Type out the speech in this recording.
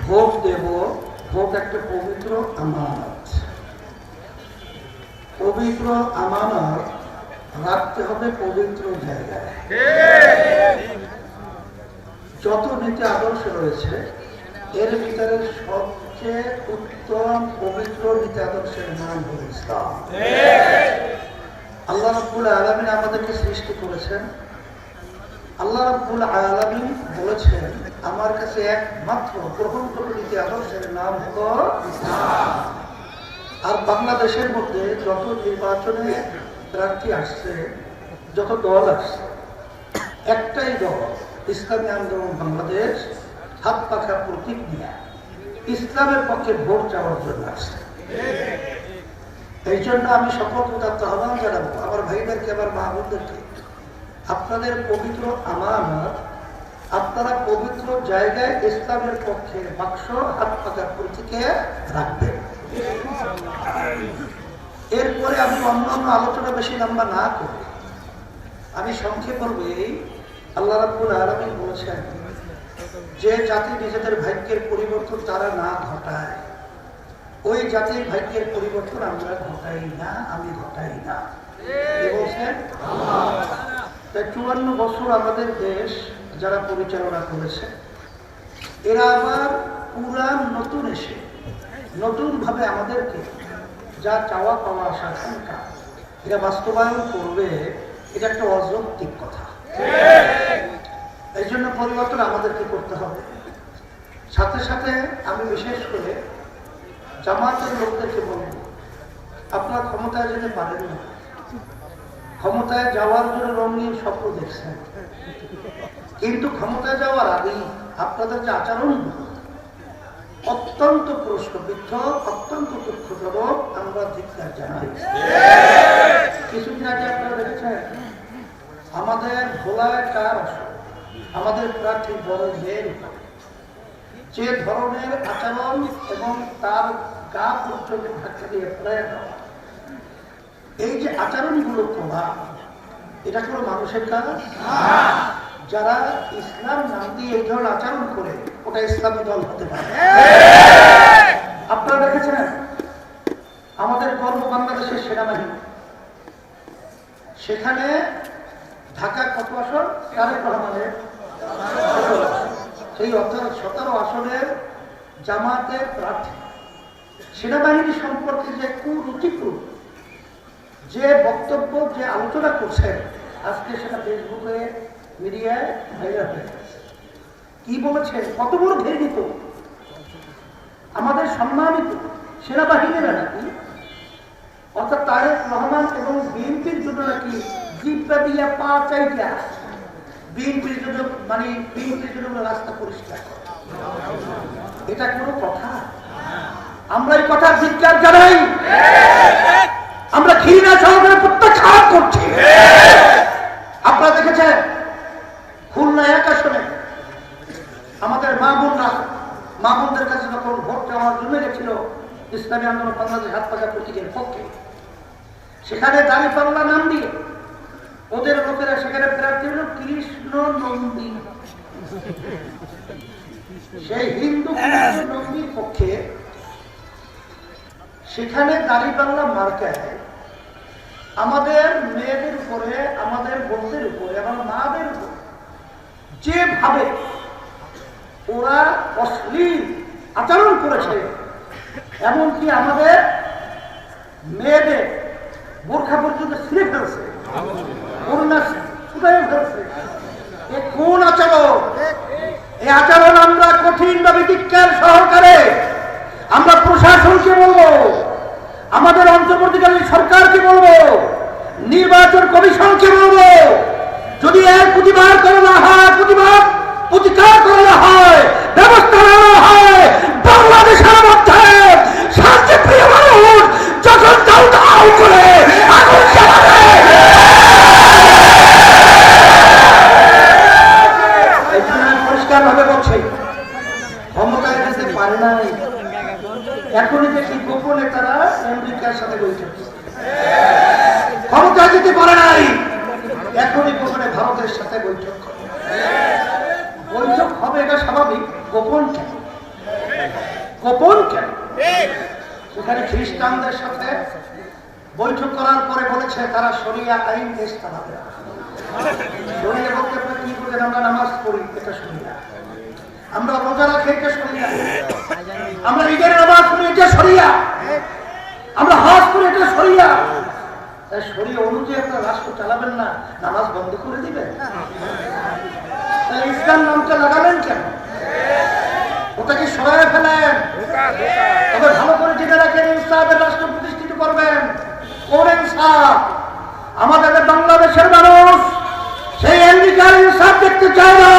Vote দেব, vote একটা পবিত্র আমানত। পবিত্র আমানত রাখতে হবে পবিত্র জায়গায়। যত নীতি আদর্শ রয়েছে এর ভিতরে সবচেয়ে উত্তম পবিত্র নীতি আদর্শের নাম হল ইসলাম। আল্লাহ রাব্বুল আলামিন আমাদেরকে সৃষ্টি করেছেন। আল্লাহ রাব্বুল আলামিন বলেছেন আমার কাছে একমাত্র গ্রহণযোগ্য নীতি আদর্শের নাম হলো ইসলাম। আর বাংলাদেশের মধ্যে যত নির্বাচনে প্রার্থী আসছে, যত দল আসছে, একটাই দল ইসলামী আন্দোলন বাংলাদেশ হাত পাখা প্রতীক নিয়ে ইসলামের পক্ষে ভোট চাওয়ার জন্য আসছে। এই জন্য আমি শপথ উদাত্ত আহ্বান জানাবো আমার ভাইদেরকে, আমার মা বোনদেরকে, আপনাদের পবিত্র আমানত আপনারা পবিত্র জায়গায় ইসলামের পক্ষে বাক্স হাত পাখা প্রতীকে রাখবেন। এরপরে আমি অন্যান্য আলোচনা বেশি লম্বা না করি, আমি সংক্ষেপ করব। এই আল্লাহ রাব্বুল আলামিন বলেছেন যে জাতি নিজেদের ভাগ্যের পরিবর্তন তারা না ঘটায়, ওই জাতির ভাগ্যের পরিবর্তন আমরা ঘটাই না, আমি ঘটাই না। বলছেন 54 বছর আমাদের দেশ যারা পরিচালনা করেছে, এরা আবার পুরান নতুন এসে নতুন ভাবে আমাদেরকে যা চাওয়া পাওয়া আশা আকাঙ্ক্ষা এটা বাস্তবায়ন করবে, এটা একটা অযৌক্তিক কথা। এই জন্য পরিবর্তন আমাদেরকে করতে হবে। সাথে সাথে আমি বিশেষ করে জামাতের লোকদেরকে বলব, আপনারা ক্ষমতায় যেতে পারেন না, ক্ষমতায় যাওয়ার জন্য রঙিন স্বপ্ন দেখছেন, কিন্তু ক্ষমতায় যাওয়ার আগেই আপনাদের যে আচরণ অত্যন্ত প্রশ্নবিদ্ধ, অত্যন্ত দুঃখজনক, আমরা ধিক্কার জানাই। কিছুদিন আগে আপনারা দেখেছেন আমাদের ভোলায় 4 আসন আমাদের প্রার্থী বড় মেয়ের যে ধরনের আচরণ এবং তার গা পর্যন্ত ধাক্কা দিয়ে ফেলে দেওয়া, এই যে আচরণগুলো করা, এটা কোনো মানুষের কাজ। যারা ইসলাম নাম দিয়ে এই ধরনের আচরণ করে ওটা ইসলামী দল হতে পারে। আপনারা দেখেছেন আমাদের গর্ব বাংলাদেশের সেনাবাহিনী, সেখানে ঢাকা কত আসন? তারেক রহমানের সেই 17 আসনের জামাতের প্রার্থী সেনাবাহিনী সম্পর্কে যে কুরুচিকর যে বক্তব্য, যে আলোচনা করছেন, আজকে সেটা ফেসবুকে মিডিয়ায় ভাইরাল হয়ে গেছে। কি বলেছে? কত বড় ঘৃণিত আমাদের সম্মানিত সেনাবাহিনীরা নাকি, অর্থাৎ তারেক রহমান এবং বিএনপির জন্য নাকি জিপটা দিয়ে পা চাইটা বিএনপির জন্য, মানে বিএনপির জন্য রাস্তা পরিষ্কার করে। এটা কোনো কথা? আমরা এই কথার ধিক্কার জানাই, আমরা ঘৃণা সহকারে প্রত্যাখ্যান করছি। আপনারা দেখেছেন খুলনা 1 আসনে আমাদের মা বোনদের কাছে যখন ভোট চাওয়ার জন্য গেছিল ইসলামী আন্দোলন বাংলাদেশ হাত পাখা প্রতীকের পক্ষে, সেখানে দাঁড়িপাল্লা নাম দিয়ে ওদের লোকেরা সেখানে প্রার্থী হল কৃষ্ণ নন্দী। সেই হিন্দু কৃষ্ণ নন্দীর পক্ষে সেখানে দাঁড়িপাল্লা মার্কায় আমাদের মেয়েদের উপরে, আমাদের বোনদের উপরে, আমার মাদের উপরে যেভাবে ওরা অশ্লীল আচরণ করেছে, এমনকি আমাদের মেয়েদের বোরখা পর্যন্ত ছিঁড়ে ফেলছে, এ কোন আচরণ? এই আচরণ আমরা কঠিনভাবে ধিক্কার সহকারে আমরা প্রশাসনকে বলবো, আমাদের অন্তর্বর্তীকালীন সরকারকে বলবো, নির্বাচন কমিশনকে বলবো, যদি এর প্রতিবাদ করা না হয়, প্রতিকার করা হয়, ব্যবস্থা নেওয়া হয়, বাংলাদেশের মধ্যে শান্তিপ্রিয় মানুষ যখন দাউ দাউ করে আগুন জ্বালাবে, পরিষ্কার ভাবে বলছে ক্ষমতায় যেতে পারে নাই। এখনই দেখি গোপনে তারা আমেরিকার সাথে বৈঠক, ক্ষমতায় যেতে পারে নাই, এখনই গোপনে ভারতের সাথে বৈঠক হবে। এটা স্বাভাবিক, গোপন কেন? গোপন কেন? সেখানে খ্রিস্টানদের সাথে বৈঠক করার পরে বলেছে তারা শরিয়া আইন দেশ চালাবে। শরিয়া বলতে আপনারা কি বলেন? আমরা নামাজ পড়ি, এটা শরিয়া। আমরা রোজা রাখি, এটা শরিয়া। আমরা ঈদের নামাজ পড়ি, এটা শরিয়া। আমরা হজ করি, এটা শরিয়া। তাই শরিয়া অনুযায়ী আপনারা রাষ্ট্র চালাবেন না, নামাজ বন্ধ করে দিবেন? তাহলে ইসলাম নামটা লাগাবেন কেন? ওটাকে সরায় ফেলেন। তবে ভালো করে জেনে রাখেন, ইনসাফের রাষ্ট্র প্রতিষ্ঠিত করবেন। কোন ইনসাফ? আমাদের বাংলাদেশের মানুষ সেই আমেরিকার ইনসাফ দেখতে চায় না।